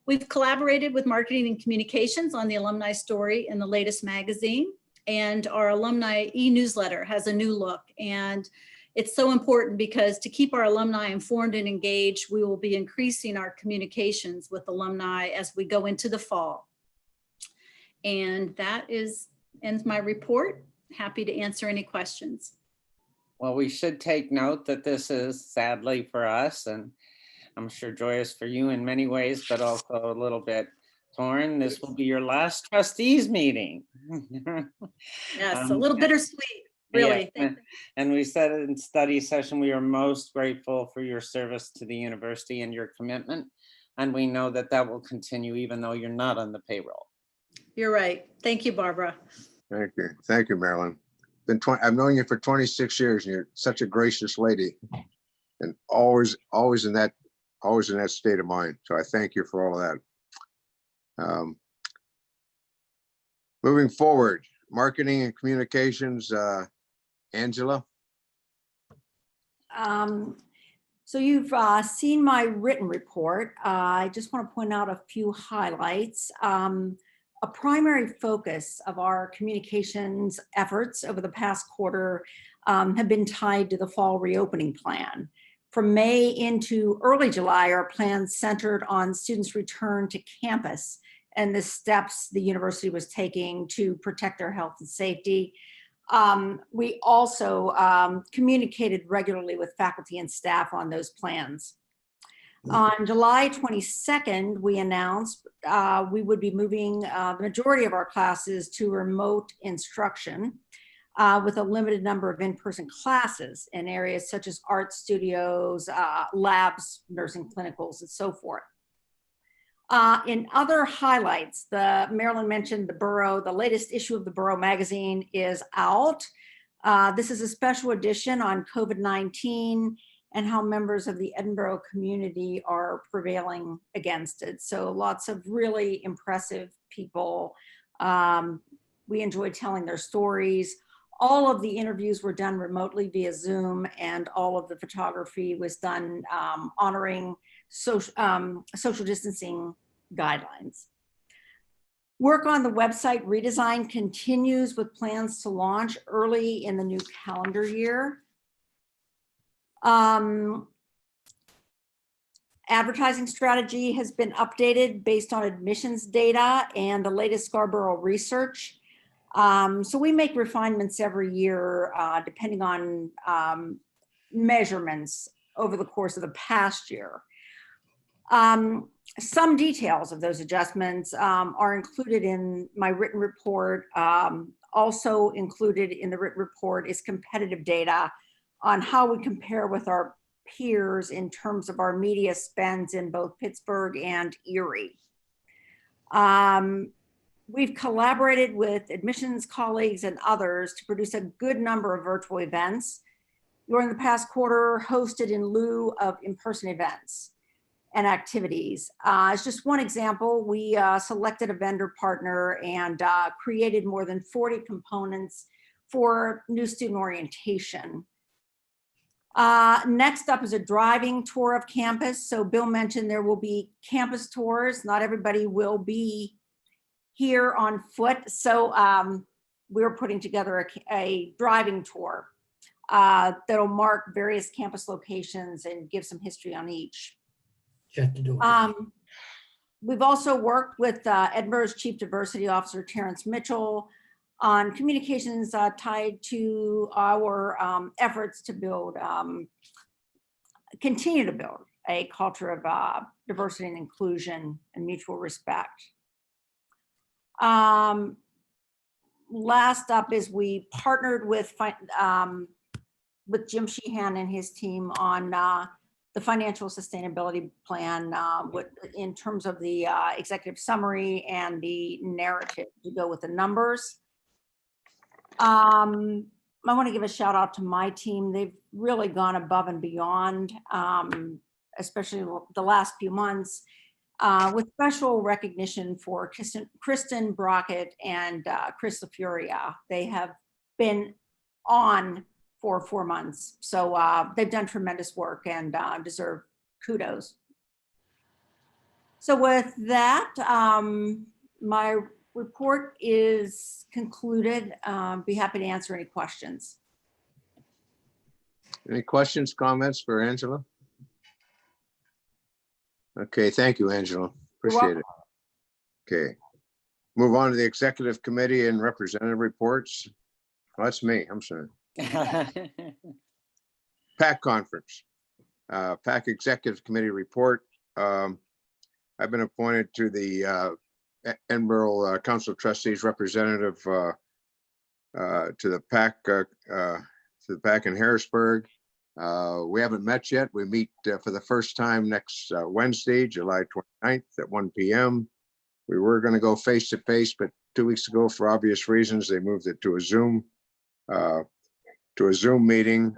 We've collaborated with marketing and communications on the alumni story in the latest magazine, and our alumni e-newsletter has a new look. And it's so important because to keep our alumni informed and engaged, we will be increasing our communications with alumni as we go into the fall. And that ends my report. Happy to answer any questions. Well, we should take note that this is sadly for us, and I'm sure joyous for you in many ways, but also a little bit torn. This will be your last trustees meeting. Yes, a little bittersweet, really. Yeah. And we said in study session, we are most grateful for your service to the university and your commitment. And we know that that will continue even though you're not on the payroll. You're right. Thank you, Barbara. Thank you, Marilyn. I've known you for 26 years, and you're such a gracious lady, and always in that state of mind. So I thank you for all of that. Moving forward, marketing and communications, Angela. So you've seen my written report. I just want to point out a few highlights. A primary focus of our communications efforts over the past quarter have been tied to the fall reopening plan. From May into early July, our plans centered on students' return to campus and the steps the university was taking to protect their health and safety. We also communicated regularly with faculty and staff on those plans. On July 22nd, we announced we would be moving the majority of our classes to remote instruction with a limited number of in-person classes in areas such as art studios, labs, nursing clinicals, and so forth. In other highlights, Marilyn mentioned the Borough, the latest issue of the Borough magazine is out. This is a special edition on COVID-19 and how members of the Edinboro community are prevailing against it. So lots of really impressive people. We enjoyed telling their stories. All of the interviews were done remotely via Zoom, and all of the photography was done honoring social distancing guidelines. Work on the website redesign continues with plans to launch early in the new calendar year. Advertising strategy has been updated based on admissions data and the latest Scarborough research. So we make refinements every year depending on measurements over the course of the past year. Some details of those adjustments are included in my written report. Also included in the written report is competitive data on how we compare with our peers in terms of our media spends in both Pittsburgh and Erie. We've collaborated with admissions colleagues and others to produce a good number of virtual events during the past quarter, hosted in lieu of in-person events and activities. As just one example, we selected a vendor partner and created more than 40 components for new student orientation. Next up is a driving tour of campus. So Bill mentioned there will be campus tours. Not everybody will be here on foot. So we're putting together a driving tour that'll mark various campus locations and give some history on each. We've also worked with Edinboro's Chief Diversity Officer, Terrence Mitchell, on communications tied to our efforts to build, continue to build a culture of diversity and inclusion and mutual respect. Last up is we partnered with Jim Sheehan and his team on the financial sustainability plan in terms of the executive summary and the narrative to go with the numbers. I want to give a shout out to my team. They've really gone above and beyond, especially the last few months, with special recognition for Kristen Brockett and Chris LaFuria. They have been on for 4 months. So they've done tremendous work and deserve kudos. So with that, my report is concluded. Be happy to answer any questions. Any questions, comments for Angela? Okay, thank you, Angela. Appreciate it. Okay, move on to the executive committee and representative reports. Oh, that's me, I'm sorry. PAC conference, PAC executive committee report. I've been appointed to the Edinboro Council of Trustees representative to the PAC in Harrisburg. We haven't met yet. We meet for the first time next Wednesday, July 29th at 1 p.m. We were going to go face to face, but 2 weeks ago, for obvious reasons, they moved it to a Zoom meeting.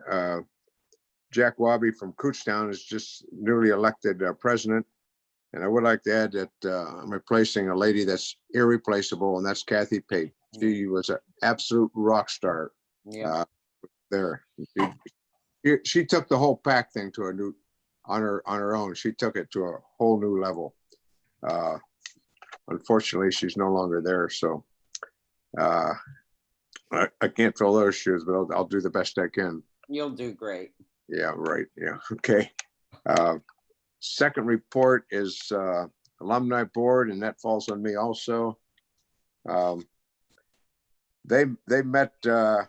Jack Wabi from Kutztown is just newly elected president. And I would like to add that I'm replacing a lady that's irreplaceable, and that's Kathy Pate. She was an absolute rock star there. She took the whole PAC thing to a new, on her own. She took it to a whole new level. Unfortunately, she's no longer there, so I can't fill those shoes, but I'll do the best I can. You'll do great. Yeah, right. Yeah. Okay. Second report is alumni board, and that falls on me also. They met by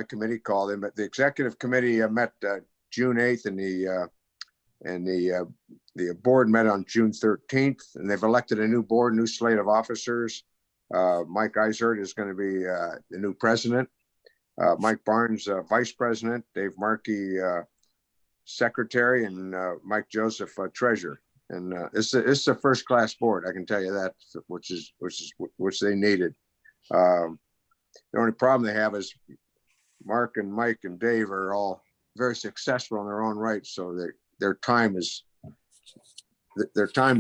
committee call. They met, the executive committee met June 8th, and the board met on June 13th, and they've elected a new board, new slate of officers. Mike Eisert is going to be the new president. Mike Barnes, vice president. Dave Markey, secretary, and Mike Joseph, treasurer. And it's a first class board, I can tell you that, which they needed. The only problem they have is Mark and Mike and Dave are all very successful in their own right, so their time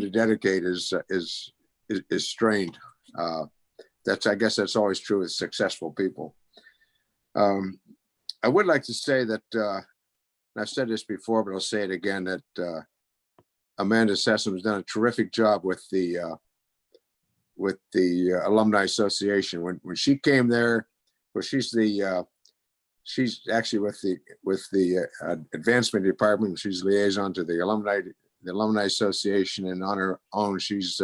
to dedicate is strained. I guess that's always true with successful people. I would like to say that, and I've said this before, but I'll say it again, that Amanda Sessom has done a terrific job with the Alumni Association. When she came there, well, she's actually with the advancement department. She's liaison to the Alumni Association, and on her own, she's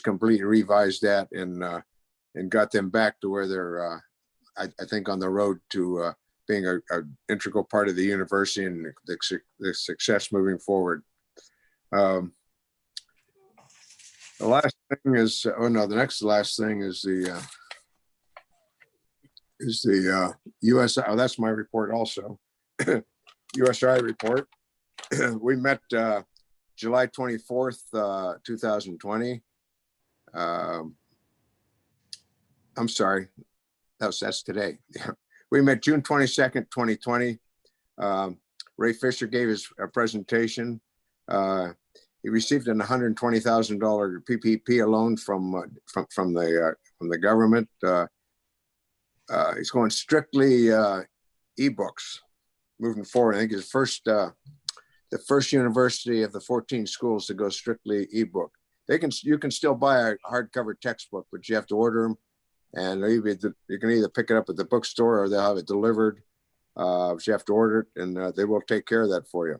completely revised that and got them back to where they're, I think, on the road to being a integral part of the university and the success moving forward. The last thing is, the next to last thing is the US. Oh, that's my report also. USI report. We met July 24th, 2020. I'm sorry, that's today. We met June 22nd, 2020. Ray Fisher gave his presentation. He received an $120,000 PPP loan from the government. He's going strictly ebooks moving forward. I think it's the first university of the 14 schools to go strictly ebook. You can still buy a hardcover textbook, but you have to order them, and you can either pick it up at the bookstore or they'll have it delivered. But you have to order it, and they will take care of that for you.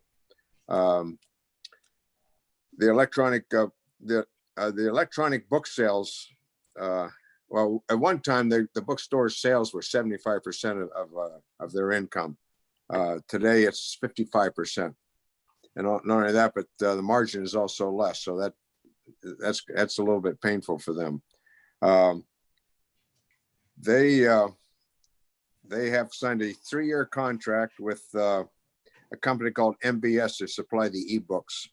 The electronic book sales. Well, at one time, the bookstore sales were 75% of their income. Today, it's 55%. And not only that, but the margin is also less. So that's a little bit painful for them. They have signed a 3-year contract with a company called MBS to supply the ebooks.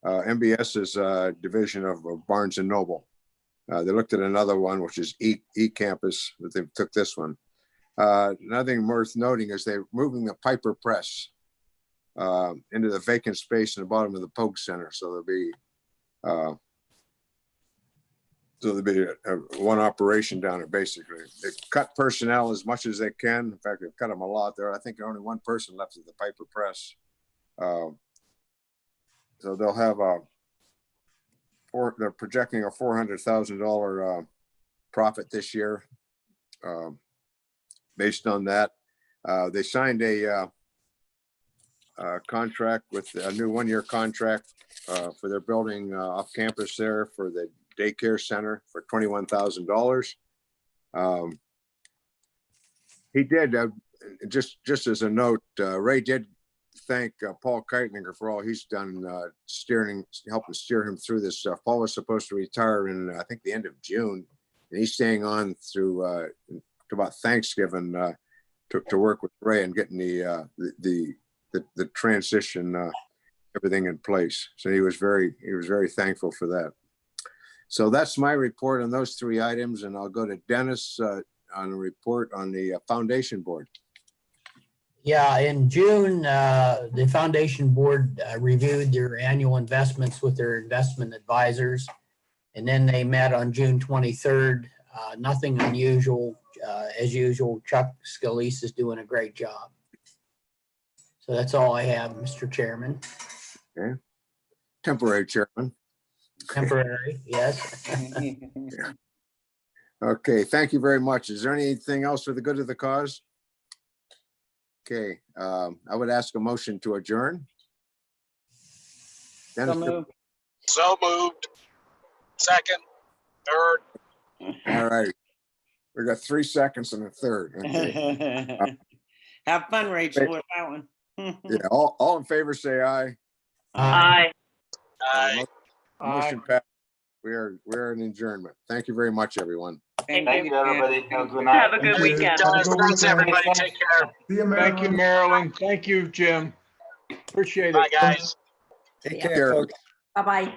MBS is a division of Barnes and Noble. They looked at another one, which is eCampus, but they took this one. Another thing worth noting is they're moving the Piper Press into the vacant space in the bottom of the Pogue Center. So there'll be one operation down there, basically. They cut personnel as much as they can. In fact, they've cut them a lot there. I think there's only one person left at the Piper Press. So they'll have they're projecting a $400,000 profit this year. Based on that, they signed a contract with a new 1-year contract for their building off campus there for the daycare center for $21,000. He did, just as a note, Ray did thank Paul Keitlinger for all he's done helping steer him through this stuff. Paul was supposed to retire in, I think, the end of June, and he's staying on through to about Thanksgiving to work with Ray and getting the the transition, everything in place. So he was very thankful for that. So that's my report on those 3 items, and I'll go to Dennis on a report on the foundation board. Yeah, in June, the foundation board reviewed their annual investments with their investment advisors. And then they met on June 23rd. Nothing unusual. As usual, Chuck Scalise is doing a great job. So that's all I have, Mr. Chairman. Okay. Temporary chairman. Temporary, yes. Okay, thank you very much. Is there anything else for the good of the cause? Okay, I would ask a motion to adjourn. So Dennis, moved. So moved. Second, third. all right. We got 3 seconds and a third. Okay. Have fun, Rachel, with that one. Yeah, all in favor, say aye. Aye. Aye. Motion passed. We're in adjournment. Thank you very much, everyone. Thank you, everybody. Have a good night. Have a good Thank you. weekend. Have a Guys, good thanks, weekend. everybody. Take care. See you, Thank you, Marilyn. Marilyn. Thank you, Jim. Appreciate it. Bye, guys. Take Yeah. care, folks. Bye-bye.